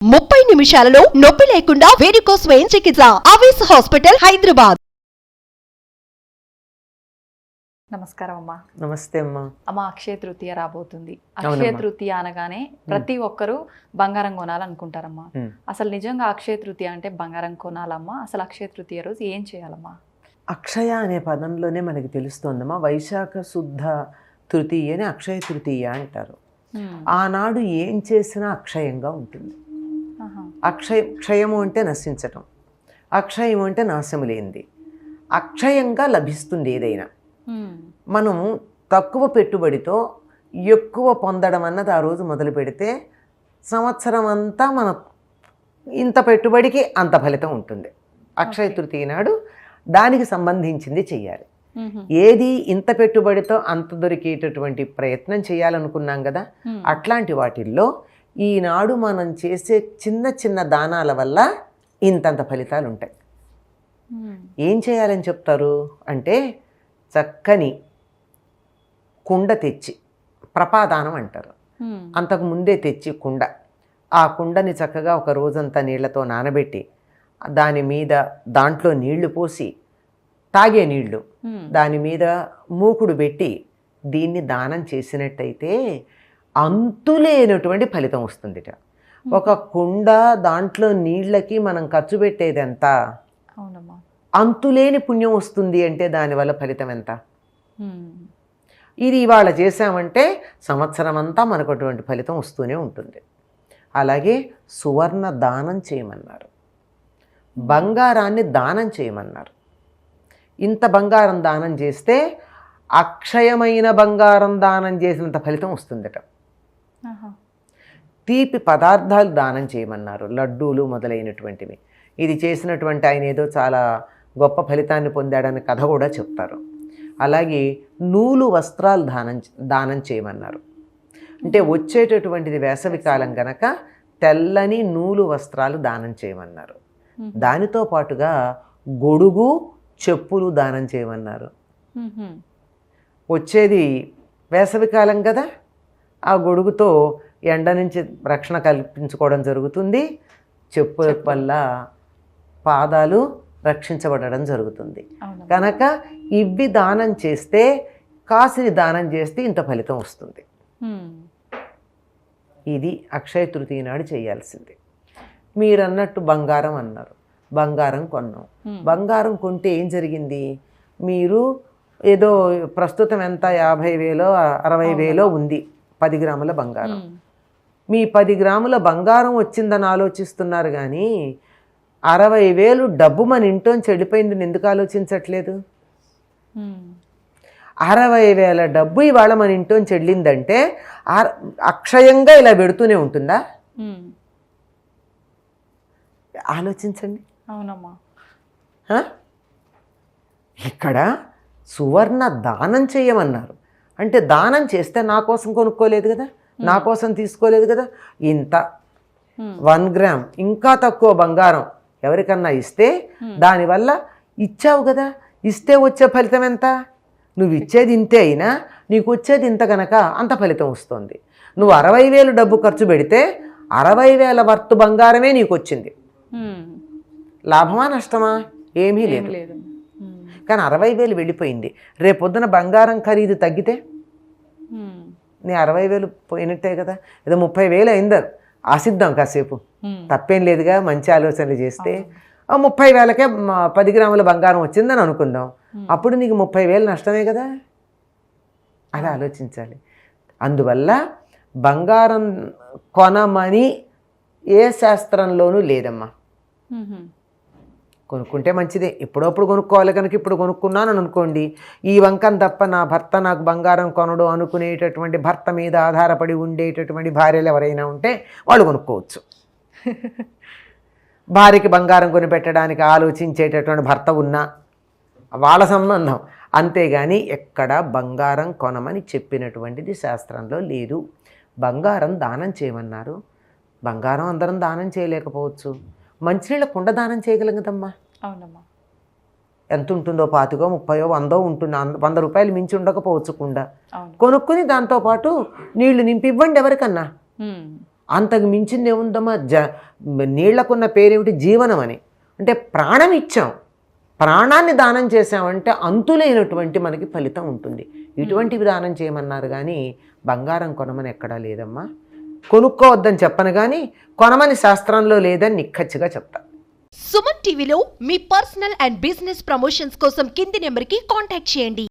30 నిమిషాలలో నొప్పి లేకుండా వేడికోస్ స్వయం చికిత్స ఆవేశ హాస్పిటల్ హైదరాబాద్. నమస్కారం అమ్మా. నమస్తే అమ్మా. అమ్మ, అక్షయ తృతీయ రాబోతుంది. అక్షయ తృతీయ అనగానే ప్రతి ఒక్కరూ బంగారం కొనాలనుకుంటారమ్మా. అసలు నిజంగా అక్షయ తృతీయ అంటే బంగారం కొనాలమ్మా? అసలు అక్షయ తృతీయ రోజు ఏం చేయాలమ్మా? అక్షయ అనే పదంలోనే మనకి తెలుస్తోందమ్మా, వైశాఖ శుద్ధ తృతీయ అని అక్షయ తృతీయ అంటారు. ఆనాడు ఏం చేసినా అక్షయంగా ఉంటుంది. క్షయము అంటే నశించటం, అక్షయము అంటే నాశము లేనిది. అక్షయంగా లభిస్తుంది ఏదైనా. మనము తక్కువ పెట్టుబడితో ఎక్కువ పొందడం అన్నది ఆ రోజు మొదలు పెడితే సంవత్సరం అంతా మన ఇంత పెట్టుబడికి అంత ఫలితం ఉంటుంది. అక్షయ తృతీయ నాడు దానికి సంబంధించింది చెయ్యాలి. ఏది ఇంత పెట్టుబడితో అంత దొరికేటటువంటి ప్రయత్నం చేయాలనుకున్నాం కదా, అట్లాంటి వాటిల్లో ఈనాడు మనం చేసే చిన్న చిన్న దానాల వల్ల ఇంతంత ఫలితాలు ఉంటాయి. ఏం చేయాలని చెప్తారు అంటే, చక్కని కుండ తెచ్చి, ప్రపాదానం అంటారు, అంతకు ముందే తెచ్చి కుండ, ఆ కుండని చక్కగా ఒక రోజంతా నీళ్లతో నానబెట్టి దాని మీద దాంట్లో నీళ్లు పోసి, తాగే నీళ్లు దాని మీద మూకుడు పెట్టి దీన్ని దానం చేసినట్టయితే అంతులేనటువంటి ఫలితం వస్తుంది. ఒక కుండ దాంట్లో నీళ్ళకి మనం ఖర్చు పెట్టేది ఎంత, అంతులేని పుణ్యం వస్తుంది అంటే దానివల్ల ఫలితం ఎంత. ఇది ఇవాళ చేసామంటే సంవత్సరం అంతా మనకు అటువంటి ఫలితం వస్తూనే ఉంటుంది. అలాగే సువర్ణ దానం చేయమన్నారు, బంగారాన్ని దానం చేయమన్నారు. ఇంత బంగారం దానం చేస్తే అక్షయమైన బంగారం దానం చేసినంత ఫలితం వస్తుందట. తీపి పదార్థాలు దానం చేయమన్నారు, లడ్డూలు మొదలైనటువంటివి. ఇది చేసినటువంటి ఆయన ఏదో చాలా గొప్ప ఫలితాన్ని పొందాడని కథ కూడా చెప్తారు. అలాగే నూలు వస్త్రాలు దానం చేయమన్నారు. అంటే వచ్చేటటువంటిది వేసవి కాలం గనక తెల్లని నూలు వస్త్రాలు దానం చేయమన్నారు. దానితో పాటుగా గొడుగు, చెప్పులు దానం చేయమన్నారు. వచ్చేది వేసవికాలం కదా, ఆ గొడుగుతో ఎండ నుంచి రక్షణ కల్పించుకోవడం జరుగుతుంది, చెప్పుల వల్ల పాదాలు రక్షించబడడం జరుగుతుంది. కనుక ఇవి దానం చేస్తే, కాసిని దానం చేస్తే ఇంత ఫలితం వస్తుంది. ఇది అక్షయ తృతీయ నాడు చేయాల్సింది. మీరన్నట్టు బంగారం అన్నారు, బంగారం కొన్నాం. బంగారం కొంటే ఏం జరిగింది, మీరు ఏదో ప్రస్తుతం ఎంత 50,000 60,000 ఉంది 10 గ్రాముల బంగారం. మీ 10 గ్రాముల బంగారం వచ్చిందని ఆలోచిస్తున్నారు కానీ 60,000 డబ్బు మన ఇంట్లోంచి వెళ్ళిపోయిందని ఎందుకు ఆలోచించట్లేదు? 60,000 డబ్బు ఇవాళ మన ఇంట్లోంచి వెళ్ళిందంటే అక్షయంగా ఇలా పెడుతూనే ఉంటుందా? ఆలోచించండి. అవునమ్మా. ఇక్కడ సువర్ణ దానం చేయమన్నారు. అంటే దానం చేస్తే నా కోసం కొనుక్కోలేదు కదా, నా కోసం తీసుకోలేదు కదా. ఇంత 1 గ్రామ్ ఇంకా తక్కువ బంగారం ఎవరికన్నా ఇస్తే దానివల్ల ఇచ్చావు కదా, ఇస్తే వచ్చే ఫలితం ఎంత? నువ్వు ఇచ్చేది ఇంతే అయినా నీకు వచ్చేది ఇంత కనుక అంత ఫలితం వస్తుంది. నువ్వు 60,000 డబ్బు ఖర్చు పెడితే 60,000 వర్త్ బంగారమే నీకు వచ్చింది. లాభమా నష్టమా? ఏమీ లేదు. కానీ 60,000 వెళ్ళిపోయింది. రేపొద్దున బంగారం ఖరీదు తగ్గితే నీ 60,000 పోయినట్టే కదా. ఏదో 30,000 అయిందో ఆశిద్దాం కాసేపు, తప్పేం లేదుగా. మంచి ఆలోచనలు చేస్తే 30,000కే 10 గ్రాముల బంగారం వచ్చిందని అనుకుందాం, అప్పుడు నీకు 30,000 నష్టమే కదా. అలా ఆలోచించాలి. అందువల్ల బంగారం కొనమని ఏ శాస్త్రంలోనూ లేదమ్మా. కొనుక్కుంటే మంచిదే, ఎప్పుడప్పుడు కొనుక్కోవాలి కనుక ఇప్పుడు కొనుక్కున్నాను అనుకోండి, ఈ వంకం తప్ప నా భర్త నాకు బంగారం కొనడు అనుకునేటటువంటి, భర్త మీద ఆధారపడి ఉండేటటువంటి భార్యలు ఎవరైనా ఉంటే వాళ్ళు కొనుక్కోవచ్చు. భార్యకి బంగారం కొనిపెట్టడానికి ఆలోచించేటటువంటి భర్త ఉన్నా వాళ్ళ సంబంధం. అంతేగాని ఎక్కడ బంగారం కొనమని చెప్పినటువంటిది శాస్త్రంలో లేదు. బంగారం దానం చేయమన్నారు. బంగారం అందరం దానం చేయలేకపోవచ్చు, మంచినీళ్ళ కుండ దానం చేయగలం కదమ్మా. అవునమ్మా. ఎంత ఉంటుందో, 25, 30, 100 ఉంటుంది. 100 రూపాయలు మించి ఉండకపోవచ్చు కుండ. కొనుక్కుని దాంతోపాటు నీళ్లు నింపి ఇవ్వండి ఎవరికన్నా. అంతకు మించింది ఏముందమ్మా? నీళ్లకున్న పేరేమిటి? జీవనం అని. అంటే ప్రాణం ఇచ్చాం, ప్రాణాన్ని దానం చేసామంటే అంతులేనటువంటి మనకి ఫలితం ఉంటుంది. ఇటువంటివి దానం చేయమన్నారు కానీ బంగారం కొనమని ఎక్కడా లేదమ్మా. కొనుక్కోవద్దని చెప్పను కానీ కొనమని శాస్త్రంలో లేదని నిక్కచ్చిగా చెప్తా. సుమన్ టీవీలో మీ పర్సనల్ అండ్ బిజినెస్ ప్రమోషన్స్ కోసం కింది నెంబర్కి కాంటాక్ట్ చేయండి.